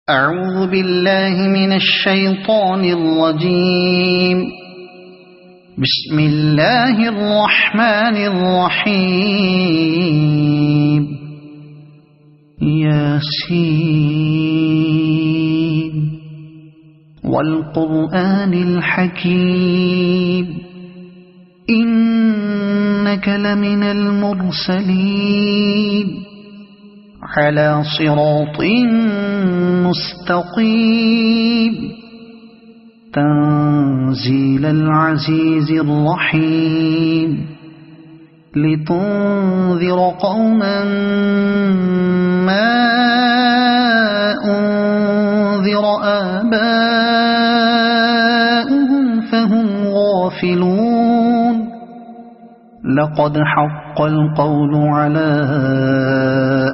أعوذ بالله من الشيطان الرجيم. بسم الله الرحمن الرحيم. ياسين والقرآن الحكيم إنك لمن المرسلين على صراط مستقيم تنزيل العزيز الرحيم لتنذر قوما ما أنذر آباؤهم فهم غافلون. لقد حق القول على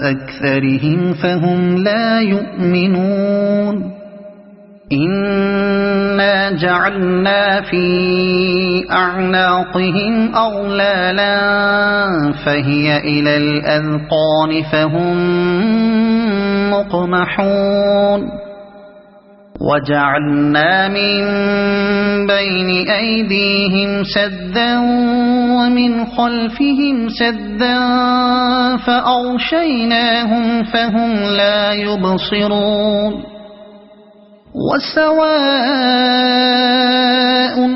أكثرهم فهم لا يؤمنون. إنا جعلنا في أعناقهم أغلالا فهي إلى الأذقان فهم مقمحون. وجعلنا من بين أيديهم سدا ومن خلفهم سدا فأغشيناهم فهم لا يبصرون. وسواء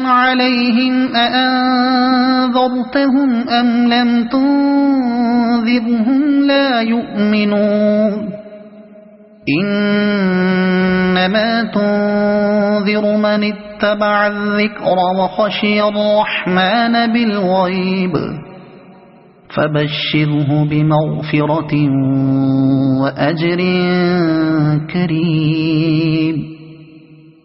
عليهم أأنذرتهم أم لم تنذرهم لا يؤمنون. إنما تنذر من اتبع الذكر وخشي الرحمن بالغيب فبشره بمغفرة وأجر كريم.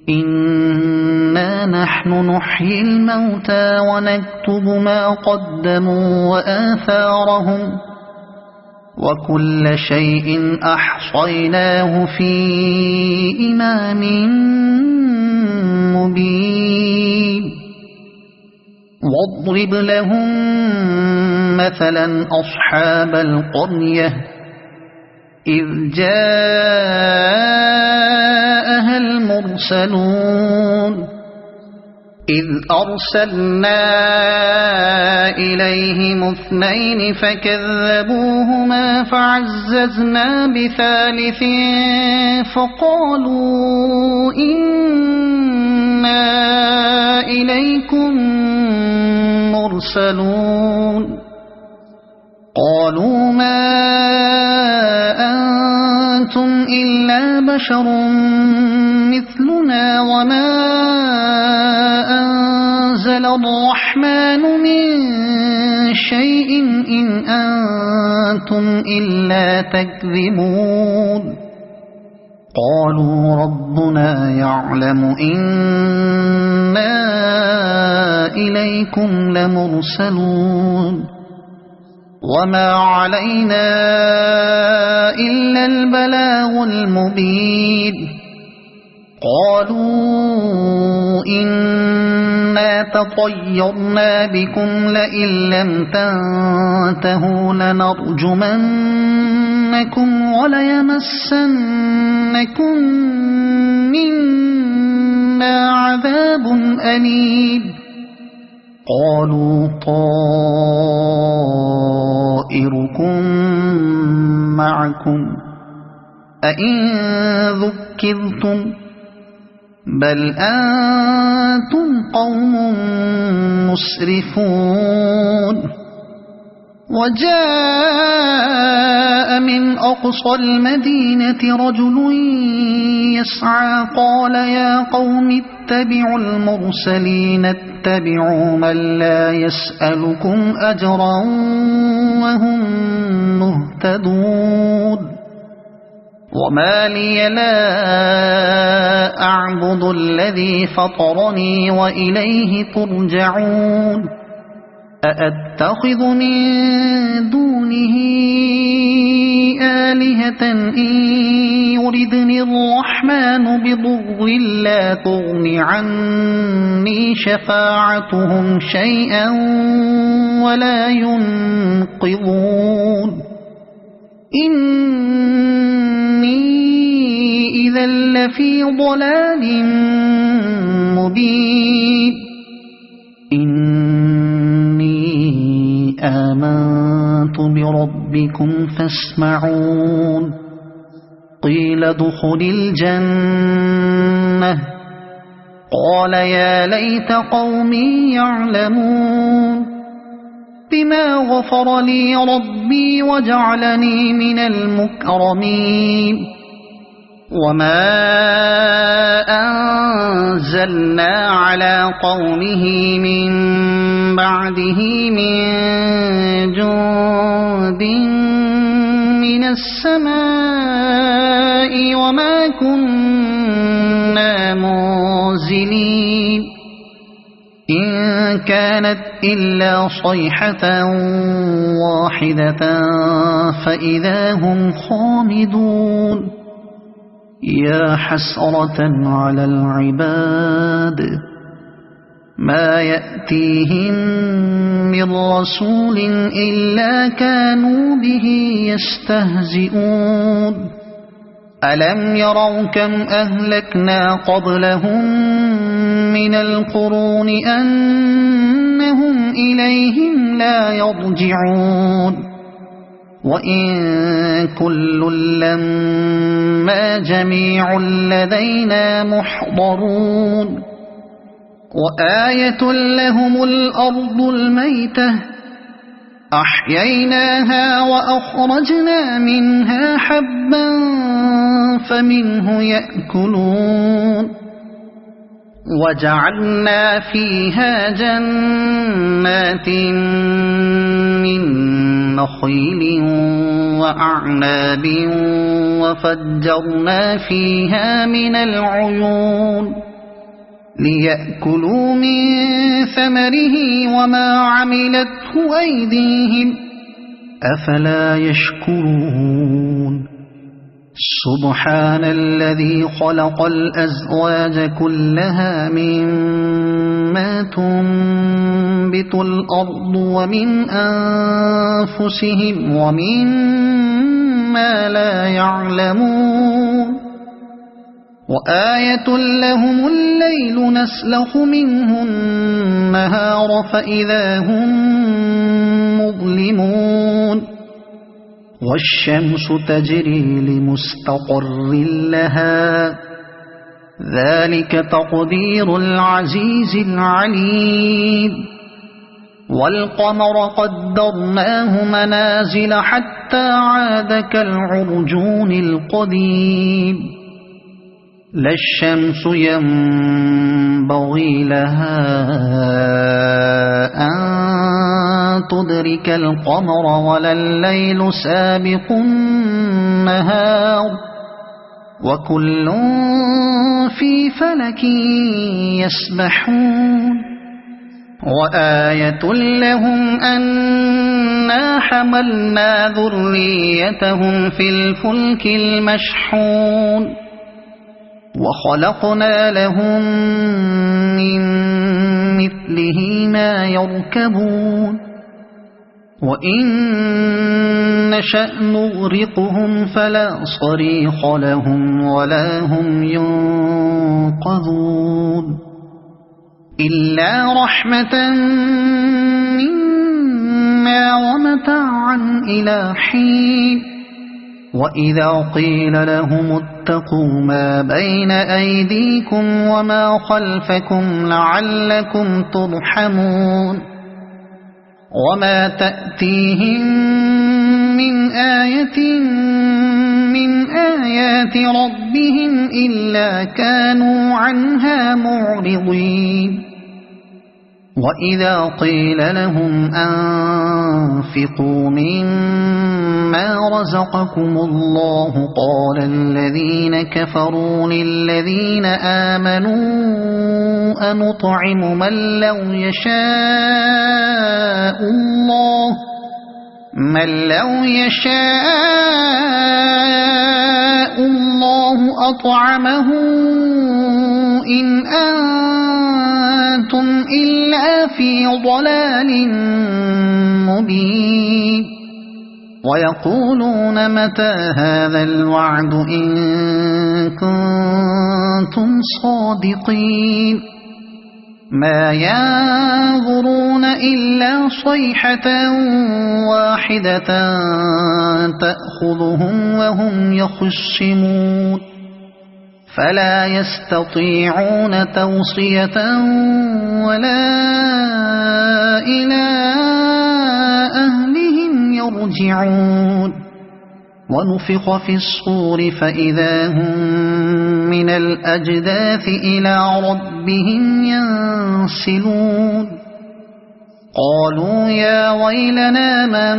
إنا نحن نحيي الموتى ونكتب ما قدموا وآثارهم وكل شيء أحصيناه في إمام مبين. واضرب لهم مثلا أصحاب القرية إذ جاءها المرسلون إذ أرسلنا إليهم اثنين فكذبوهما فعززنا بثالث فقالوا إنا إليكم مرسلون. قالوا ما أنتم إلا بشر مثلنا وما أنزل الرحمن من شيء إن أنتم إلا تكذبون. قالوا ربنا يعلم إنا إليكم لمرسلون وما علينا إلا البلاغ المبين. قالوا إنا تطيرنا بكم لئن لم تنتهوا لنرجمنكم وليمسنكم منا عذاب أليم. قالوا طائركم معكم أئن ذكرتم بل أنتم قوم مسرفون. وجاء من أقصى المدينة رجل يسعى قال يا قوم اتبعوا المرسلين اتبعوا من لا يسألكم أجرا وهم مهتدون. وما لي لا أعبد الذي فطرني وإليه ترجعون. أأتخذ من دونه آلهة إن يردني الرحمن بضر لا تغن عني شفاعتهم شيئا ولا ينقذون. إني إذا لفي ضلال مبين إني آمنت بربكم فاسمعون قيل ادخل الجنة قال يا ليت قومي يعلمون بما غفر لي ربي وجعلني من المكرمين وما أنزلنا على قومه من بعده من جند من السماء وما كنا منزلين إن كانت إلا صيحة واحدة فإذا هم خامدون يا حسرة على العباد ما يأتيهم من رسول إلا كانوا به يستهزئون ألم يروا كم أهلكنا قبلهم من القرون أنهم إليهم لا يرجعون وإن كل لما جميع لدينا محضرون وآية لهم الأرض الميتة أحييناها وأخرجنا منها حبا فمنه يأكلون وجعلنا فيها جنات من نخيل وأعناب وفجرنا فيها من العيون ليأكلوا من ثمره وما عملته أيديهم أفلا يشكرون سبحان الذي خلق الأزواج كلها مما تنبت الأرض ومن أنفسهم ومما لا يعلمون وآية لهم الليل نسلخ منه النهار فإذا هم مظلمون والشمس تجري لمستقر لها ذلك تقدير العزيز العليم والقمر قدرناه منازل حتى عاد كالعرجون القديم لا الشمس ينبغي لها أن تدرك القمر ولا الليل سابق النهار وكل في فلك يسبحون وآية لهم أنا حملنا ذريتهم في الفلك المشحون وخلقنا لهم من مثله ما يركبون وإن نشأ نغرقهم فلا صريخ لهم ولا هم ينقذون إلا رحمة منا ومتاعا إلى حين وإذا قيل لهم اتقوا ما بين أيديكم وما خلفكم لعلكم ترحمون وما تأتيهم من آية من آيات ربهم إلا كانوا عنها معرضين وإذا قيل لهم أنفقوا مما رزقكم الله قال الذين كفروا للذين آمنوا أنطعم من لو يشاء الله أطعمه إن أنتم إلا في ضلال مبين ويقولون متى هذا الوعد إن كنتم صادقين ما ينظرون إلا صيحة واحدة تأخذهم وهم يخصمون فلا يستطيعون توصية ولا إلى أهلهم يرجعون ونفخ في الصور فإذا هم من الأجداث إلى ربهم ينسلون قالوا يا ويلنا من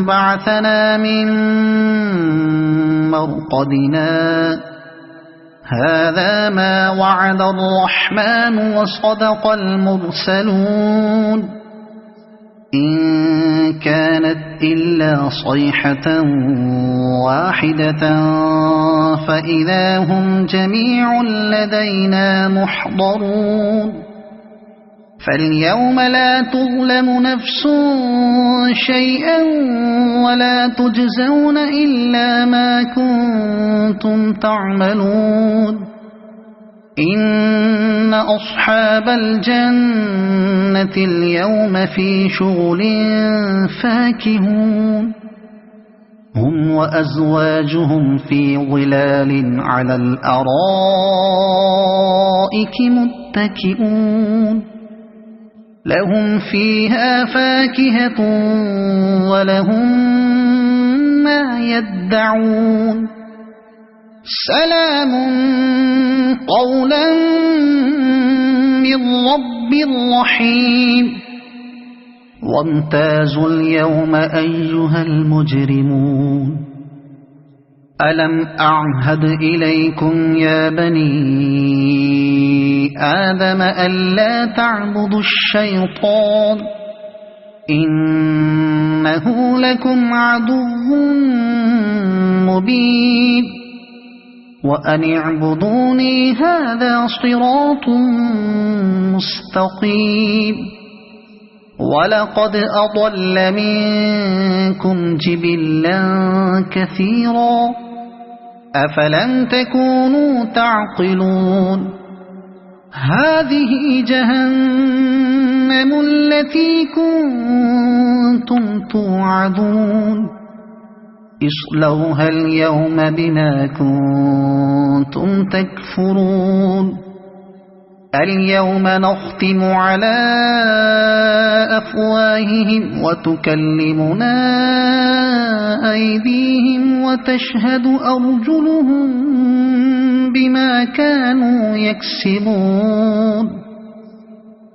بعثنا من مرقدنا هذا ما وعد الرحمن وصدق المرسلون إن كانت إلا صيحة واحدة فإذا هم جميع لدينا محضرون فاليوم لا تظلم نفس شيئا ولا تجزون إلا ما كنتم تعملون إن أصحاب الجنة اليوم في شغل فاكهون هم وأزواجهم في ظلال على الأرائك متكئون لهم فيها فاكهة ولهم ما يدعون سلام قولا من رب رحيم وامتازوا اليوم أيها المجرمون ألم أعهد إليكم يا بني آدم ألا تعبدوا الشيطان إنه لكم عدو مبين وأن اعبدوني هذا صراط مستقيم ولقد أضل منكم جبلا كثيرا أفلم تكونوا تعقلون هذه جهنم التي كنتم توعدون اصلوها اليوم بما كنتم تكفرون اليوم نختم على أفواههم وتكلمنا أيديهم وتشهد أرجلهم بما كانوا يكسبون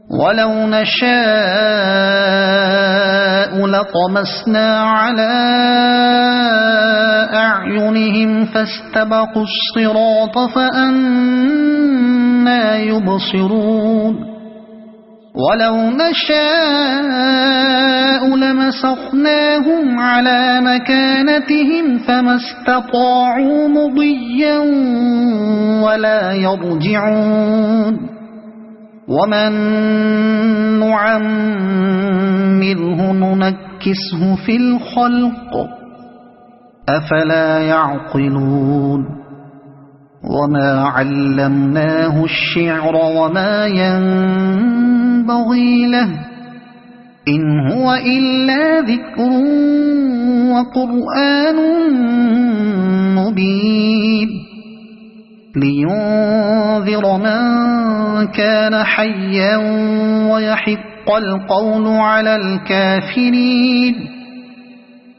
ولو نشاء لطمسنا على أعينهم فاستبقوا الصراط فأنى يبصرون ولو نشاء لمسخناهم على مكانتهم فما استطاعوا مضيا ولا يرجعون ومن نعمره ننكسه في الخلق أفلا يعقلون وما علمناه الشعر وما ينبغي له إن هو إلا ذكر وقرآن مبين لينذر من كان حيا ويحق القول على الكافرين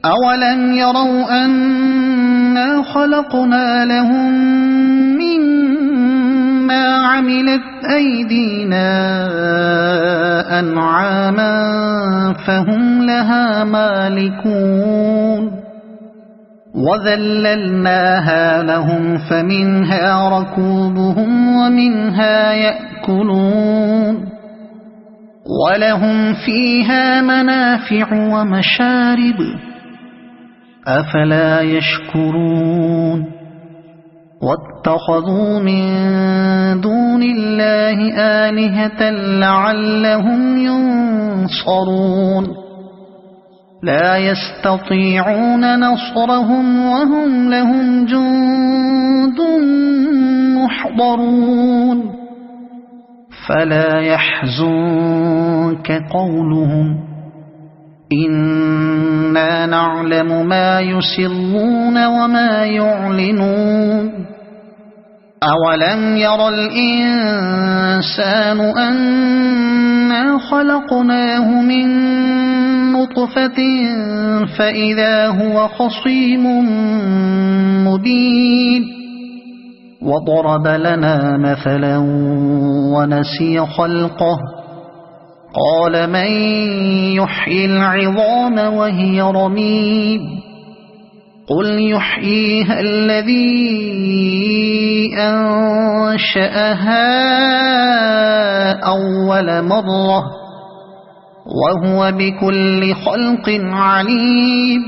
أولم يروا أنا خلقنا لهم مما عملت أيدينا أنعاما فهم لها مالكون وذللناها لهم فمنها ركوبهم ومنها يأكلون ولهم فيها منافع ومشارب أفلا يشكرون واتخذوا من دون الله آلهة لعلهم ينصرون لا يستطيعون نصرهم وهم لهم جند محضرون فلا يحزنك قولهم إنا نعلم ما يسرون وما يعلنون أولم ير الإنسان أنا خلقناه من نطفة فإذا هو خصيم مبين وضرب لنا مثلا ونسي خلقه قال من يحيي العظام وهي رميم قل يحييها الذي أنشأها أول مرة وهو بكل خلق عليم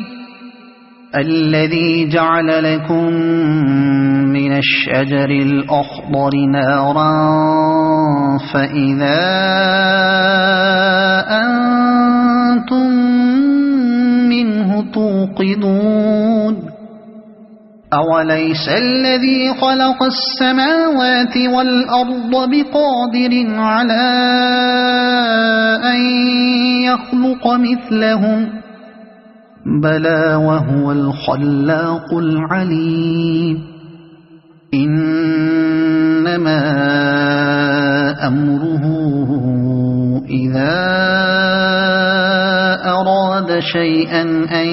الذي جعل لكم من الشجر الأخضر نارا فإذا أنتم منه توقدون أوليس الذي خلق السماوات والأرض بقادر على أن يخلق مثلهم بلى وهو الخلاق العليم إنما أمره إذا أراد شيئا أن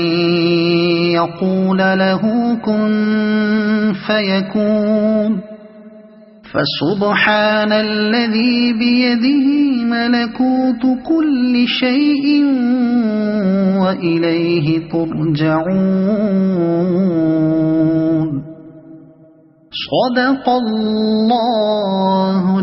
يقول له كن فيكون فسبحان الذي بيده ملكوت كل شيء وإليه ترجعون صدق الله